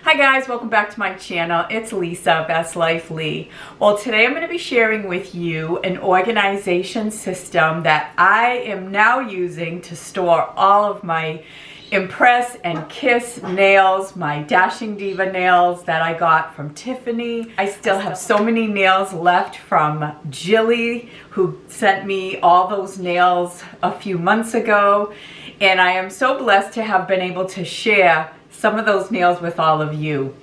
Hi guys, welcome back to my channel. It's Lisa, Best Life Lee. Well, today I'm going to be sharing with you an organization system that I am now using to store all of my Impress and Kiss nails, my Dashing Diva nails that I got from Tiffany. I still have so many nails left from Jilly, who sent me all those nails a few months ago. And I am so blessed to have been able to share some of those nails with all of you.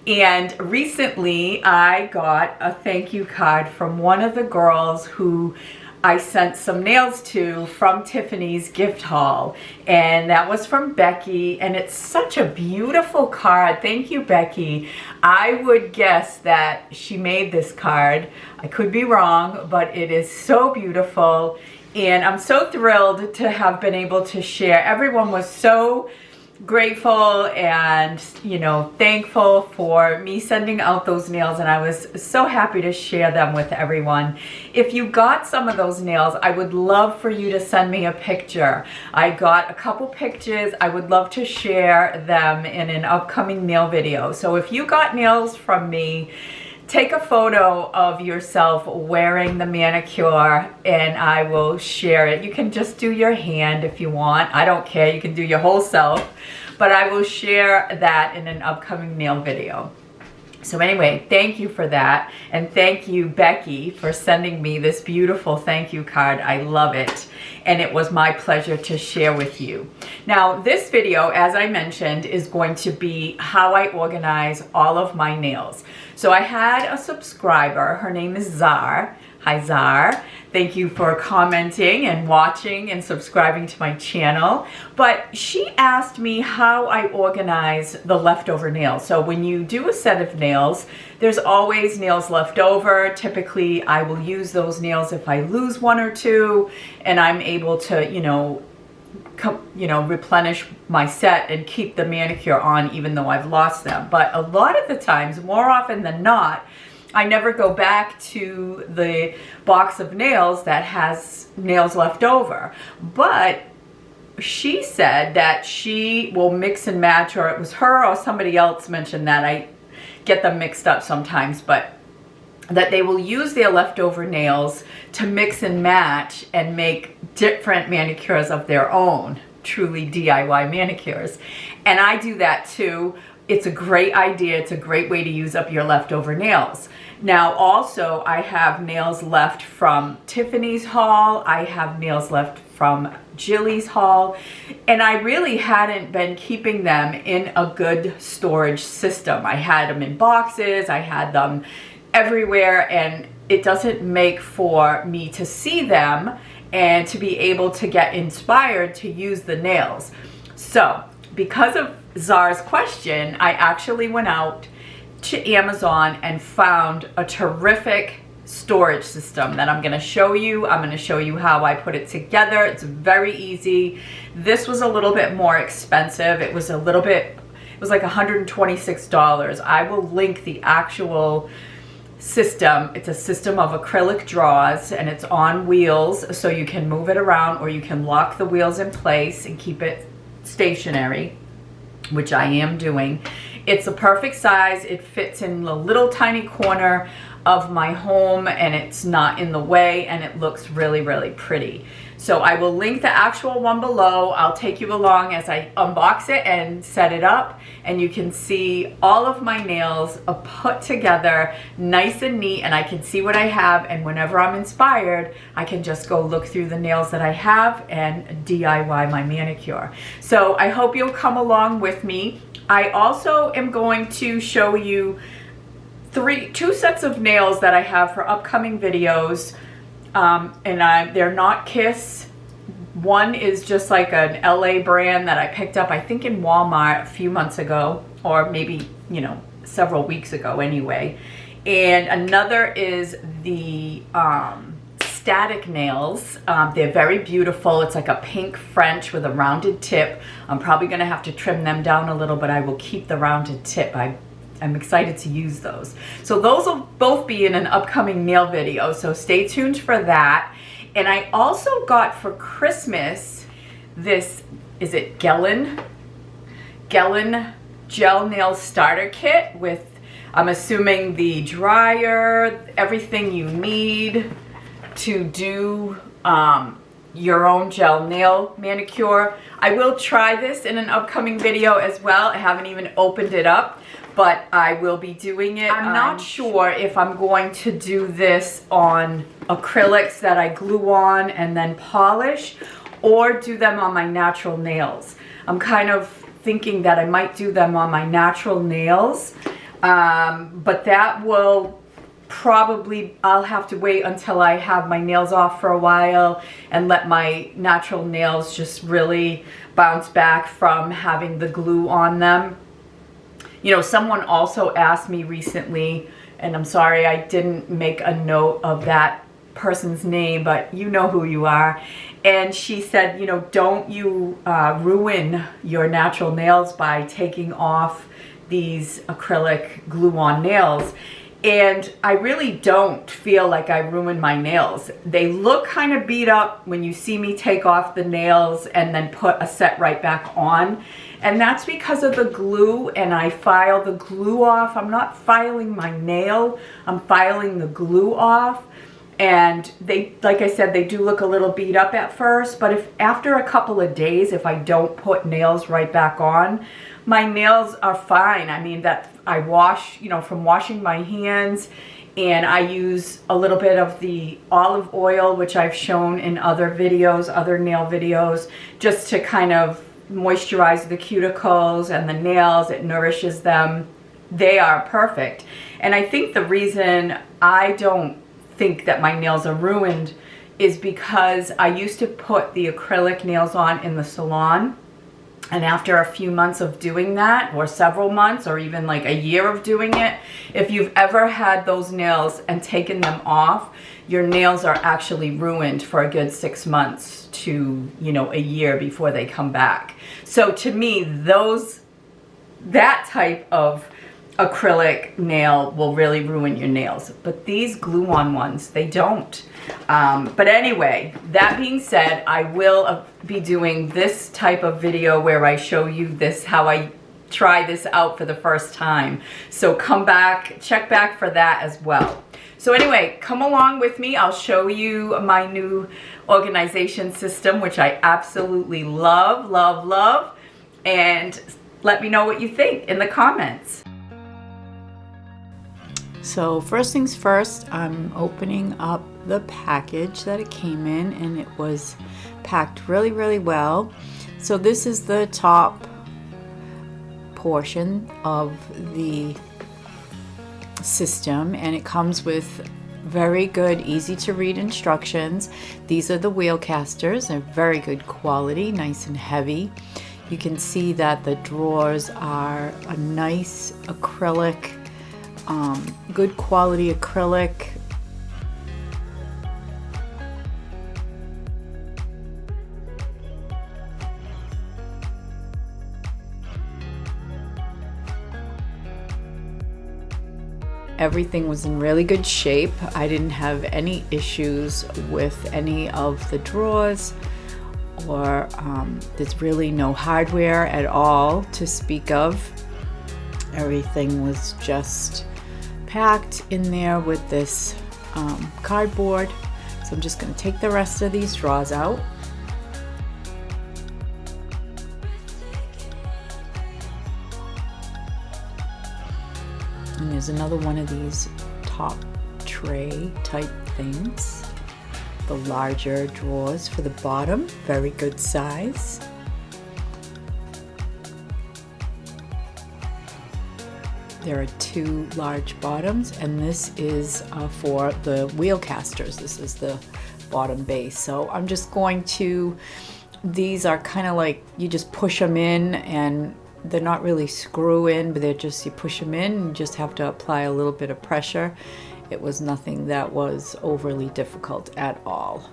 And recently I got a thank you card from one of the girls who I sent some nails to from Tiffany's gift haul, and that was from Becky, and it's such a beautiful card. Thank you, Becky. I would guess that she made this card. I could be wrong, but it is so beautiful, and I'm so thrilled to have been able to share. Everyone was so grateful and thankful for me sending out those nails, and I was so happy to share them with everyone. If you got some of those nails, I would love for you to send me a picture. I got a couple pictures. I would love to share them in an upcoming nail video. So if you got nails from me, take a photo of yourself wearing the manicure and I will share it. You can just do your hand if you want. I don't care. You can do your whole self, but I will share that in an upcoming nail video. So anyway, thank you for that. And thank you, Becky, for sending me this beautiful thank you card. I love it. And it was my pleasure to share with you. Now, this video, as I mentioned, is going to be how I organize all of my nails. So I had a subscriber. Her name is Zar. Hi, Zar. Thank you for commenting and watching and subscribing to my channel. But she asked me how I organize the leftover nails. So when you do a set of nails, there's always nails left over. Typically, I will use those nails if I lose one or two, and I'm able to, replenish my set and keep the manicure on even though I've lost them. But a lot of the times, more often than not, I never go back to the box of nails that has nails left over. But she said that she will mix and match, or it was her or somebody else mentioned that. I get them mixed up sometimes, but that they will use their leftover nails to mix and match and make different manicures of their own, truly DIY manicures. And I do that too. It's a great idea. It's a great way to use up your leftover nails. Now, also, I have nails left from Tiffany's haul. I have nails left from Jilly's haul. And I really hadn't been keeping them in a good storage system. I had them in boxes. I had them everywhere, and it doesn't make for me to see them and to be able to get inspired to use the nails. So, because of Zar's question, I actually went out to Amazon and found a terrific storage system that I'm going to show you. I'm going to show you how I put it together. It's very easy. This was a little bit more expensive. It was like $126. I will link the actual system. It's a system of acrylic drawers, and it's on wheels, so you can move it around, or you can lock the wheels in place and keep it stationary, which I am doing. It's a perfect size. It fits in the little tiny corner of my home, and it's not in the way, and it looks really, really pretty. So I will link the actual one below. I'll take you along as I unbox it and set it up, and you can see all of my nails are put together nice and neat, and I can see what I have, and whenever I'm inspired, I can just go look through the nails that I have and DIY my manicure. So I hope you'll come along with me. I also am going to show you two sets of nails that I have for upcoming videos. They're not Kiss. One is just like an LA brand that I picked up, I think in Walmart a few months ago, or maybe, several weeks ago anyway. And another is the static nails. They're very beautiful. It's like a pink French with a rounded tip. I'm probably going to have to trim them down a little, but I will keep the rounded tip. I'm excited to use those. So those will both be in an upcoming nail video, so stay tuned for that. And I also got for Christmas this, is it Gelen gel nail starter kit with, I'm assuming, the dryer, everything you need to do your own gel nail manicure. I will try this in an upcoming video as well. I haven't even opened it up, but I will be doing it. I'm not sure if I'm going to do this on acrylics that I glue on and then polish, or do them on my natural nails. I'm kind of thinking that I might do them on my natural nails, but that will probably, I'll have to wait until I have my nails off for a while and let my natural nails just really bounce back from having the glue on them. You know, someone also asked me recently, and I'm sorry I didn't make a note of that person's name, but you know who you are. And she said, you know, don't you ruin your natural nails by taking off these acrylic glue-on nails. And I really don't feel like I ruined my nails. They look kind of beat up when you see me take off the nails and then put a set right back on. And that's because of the glue, and I file the glue off. I'm not filing my nail, I'm filing the glue off. And they, like I said, they do look a little beat up at first, but if after a couple of days, if I don't put nails right back on, my nails are fine. I mean, that I wash, you know, from washing my hands, and I use a little bit of the olive oil, which I've shown in other videos, other nail videos, just to kind of moisturize the cuticles and the nails. It nourishes them. They are perfect. And I think the reason I don't think that my nails are ruined is because I used to put the acrylic nails on in the salon, and after a few months of doing that, or several months, or even like a year of doing it, if you've ever had those nails and taken them off, your nails are actually ruined for a good 6 months to, you know, a year before they come back. So to me, that type of acrylic nail will really ruin your nails, but these glue-on ones, they don't. But anyway, that being said, I will be doing this type of video where I show you this, how I try this out for the first time. So come back, check back for that as well. So anyway, come along with me. I'll show you my new organization system, which I absolutely love, love, love. And let me know what you think in the comments. So first things first, I'm opening up the package that it came in, and it was packed really, really well. So this is the top portion of the system, and it comes with very good, easy to read instructions. These are the wheel casters. They're very good quality, nice and heavy. You can see that the drawers are a nice acrylic, good quality acrylic. Everything was in really good shape. I didn't have any issues with any of the drawers, or there's really no hardware at all to speak of. Everything was just packed in there with this cardboard. So I'm just going to take the rest of these drawers out. And there's another one of these top tray type things. The larger drawers for the bottom, very good size. There are two large bottoms, and this is for the wheel casters. This is the bottom base. So I'm just going to, these are kind of like, you just push them in, and they're not really screw in, but they're just, you push them in, and you just have to apply a little bit of pressure. It was nothing that was overly difficult at all.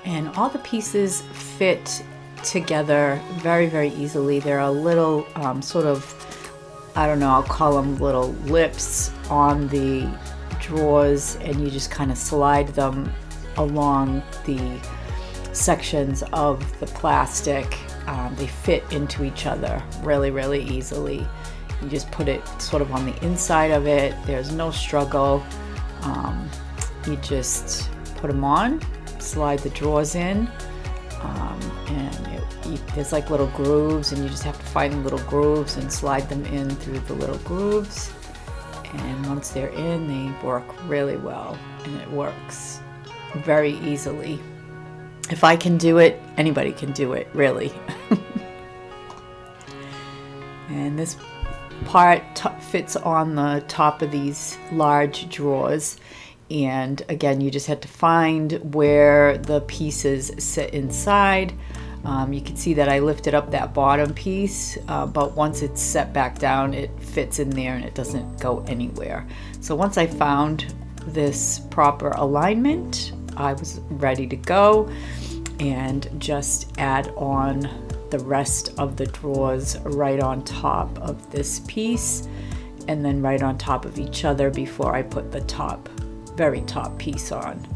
And all the pieces fit together very, very easily. There are little sort of, I don't know, I'll call them little lips on the drawers, and you just kind of slide them along the sections of the plastic. They fit into each other really, really easily. You just put it sort of on the inside of it. There's no struggle. You just put them on, slide the drawers in, and there's like little grooves, and you just have to find the little grooves and slide them in through the little grooves. And once they're in, they work really well, and it works very easily. If I can do it, anybody can do it, really. And this part fits on the top of these large drawers. And again, you just had to find where the pieces sit inside. You can see that I lifted up that bottom piece, but once it's set back down, it fits in there and it doesn't go anywhere. So once I found this proper alignment, I was ready to go and just add on the rest of the drawers right on top of this piece, and then right on top of each other before I put the very top piece on.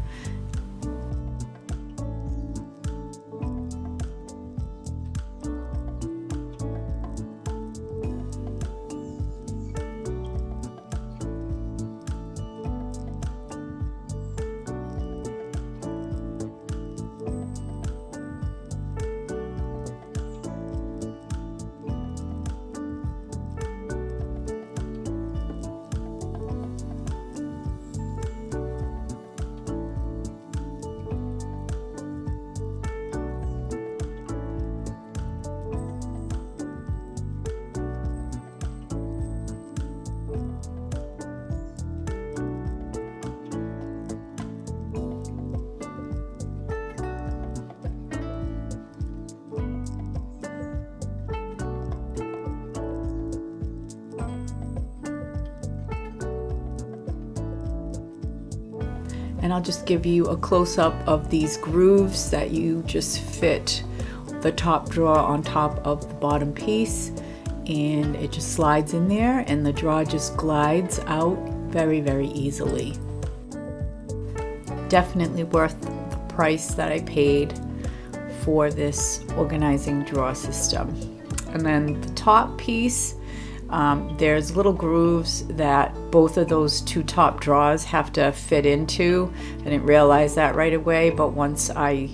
And I'll just give you a close-up of these grooves that you just fit the top drawer on top of the bottom piece, and it just slides in there and the drawer just glides out very, very easily. Definitely worth the price that I paid for this organizing drawer system. And then the top piece, there's little grooves that both of those two top drawers have to fit into. I didn't realize that right away, but once I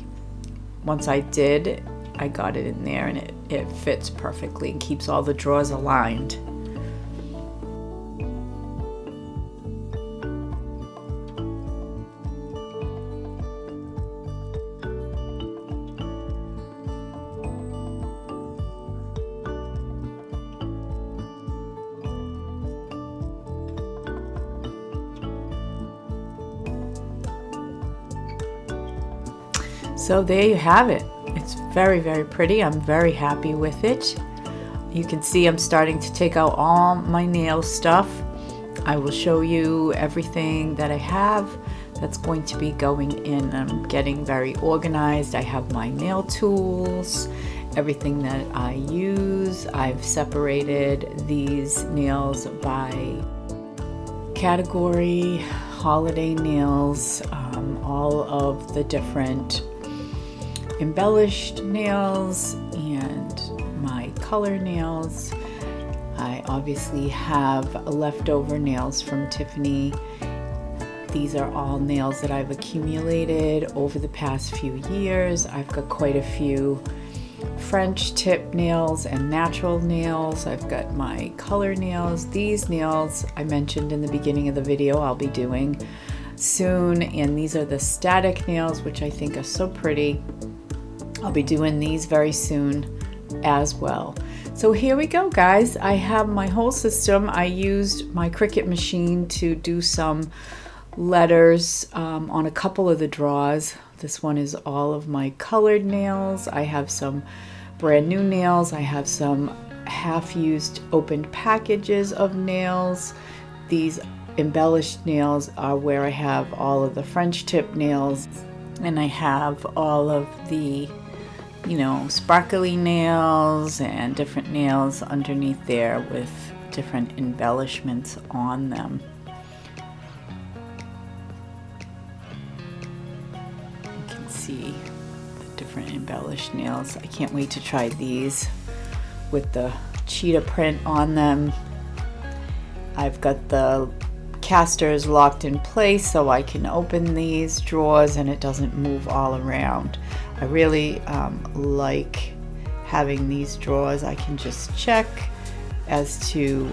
did, I got it in there, and it fits perfectly and keeps all the drawers aligned. So there you have it. It's very, very pretty. I'm very happy with it. You can see I'm starting to take out all my nail stuff. I will show you everything that I have that's going to be going in. I'm getting very organized. I have my nail tools, everything that I use. I've separated these nails by category, holiday nails, all of the different embellished nails and my color nails. I obviously have leftover nails from Tiffany. These are all nails that I've accumulated over the past few years. I've got quite a few French tip nails and natural nails. I've got my color nails. These nails I mentioned in the beginning of the video I'll be doing soon, and these are the static nails, which I think are so pretty. I'll be doing these very soon as well. So here we go, guys. I have my whole system. I used my Cricut machine to do some letters on a couple of the drawers. This one is all of my colored nails. I have some brand new nails. I have some half-used opened packages of nails. These embellished nails are where I have all of the French tip nails. And I have all of the, you know, sparkly nails and different nails underneath there with different embellishments on them. You can see the different embellished nails. I can't wait to try these with the cheetah print on them. I've got the casters locked in place so I can open these drawers and it doesn't move all around. I really like having these drawers. I can just check as to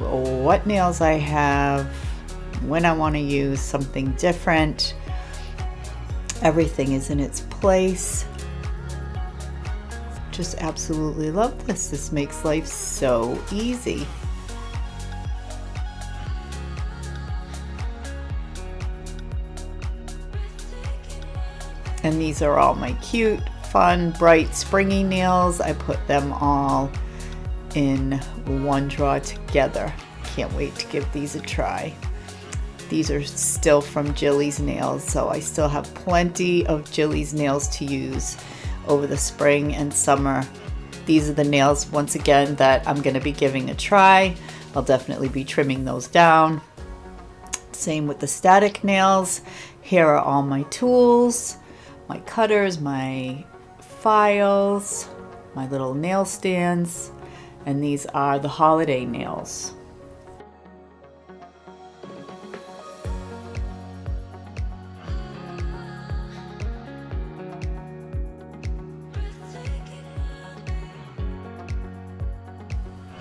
what nails I have, when I want to use something different. Everything is in its place. Just absolutely love this. This makes life so easy. And these are all my cute, fun, bright, springy nails. I put them all in one drawer together. Can't wait to give these a try. These are still from Jilly's Nails, so I still have plenty of Jilly's nails to use over the spring and summer. These are the nails, once again, that I'm going to be giving a try. I'll definitely be trimming those down. Same with the static nails. Here are all my tools, my cutters, my files, my little nail stands, and these are the holiday nails.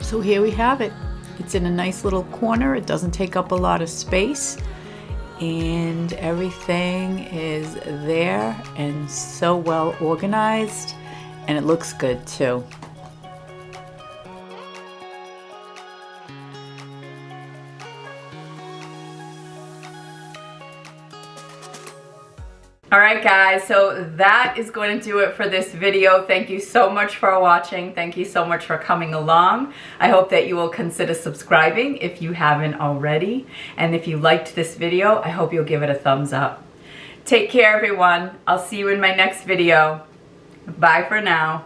So here we have it. It's in a nice little corner. It doesn't take up a lot of space. And everything is there and so well organized, and it looks good too. Alright guys, so that is going to do it for this video. Thank you so much for watching. Thank you so much for coming along. I hope that you will consider subscribing if you haven't already. And if you liked this video, I hope you'll give it a thumbs up. Take care everyone. I'll see you in my next video. Bye for now.